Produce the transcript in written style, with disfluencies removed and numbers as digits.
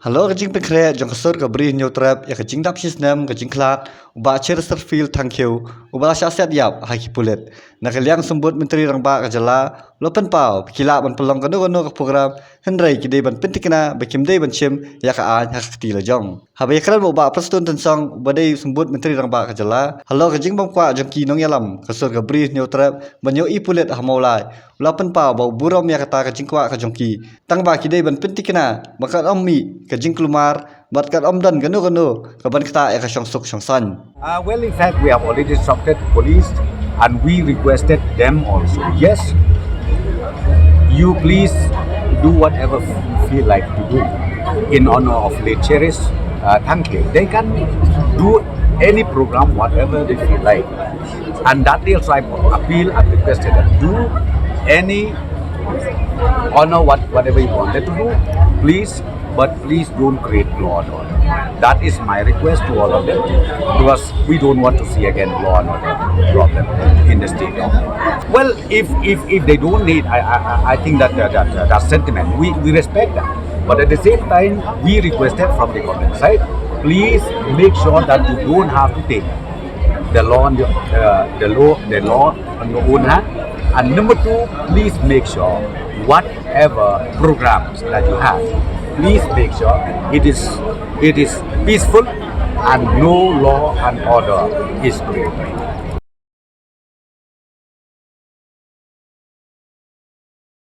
Hello, kajing pekre, jong kasur ka beri new trap, ya kajing dap nem, kajing klat, uba cer serfil tangkiu, uba syasiat yap, haki pulit. Nak liang sembut menteri rang ba kajala, lopen pau, kila ban pelong kanu ka program, hendrai kidai ban pentikna, bakim dai ban shim, ya ka an hak kti lajong. Habai kran uba prestun tensong, badai sembut menteri rang ba kajala. Hello, kajing bang kwah jong ki nong yalam, kasur ka beri new trap, banyo I pulit hamaulai. Lopen pau bau burom ya kata kajing kwah kajong ki. Tangba kidai ban pentikna, makan ommi kajing kelumar batkat omdan ganu kaban kita ya kasyong suk syong san. Well, in fact, we have already instructed police and we requested them also. Yes, you please do whatever you feel like to do in honor of late cherished Tangke. They can do any program, whatever they feel like. And that is why I appeal and requested them do any honor whatever you wanted to do, please, but please don't create law and order. That is my request to all of them, because we don't want to see again law and order problem in the state. Well, if they don't need, I think that sentiment, we respect that. But at the same time, we requested from the government side, please make sure that you don't have to take the law on the law on your own hand. And number two, please make sure whatever programs that you have, please make sure it is peaceful and no law and order is created.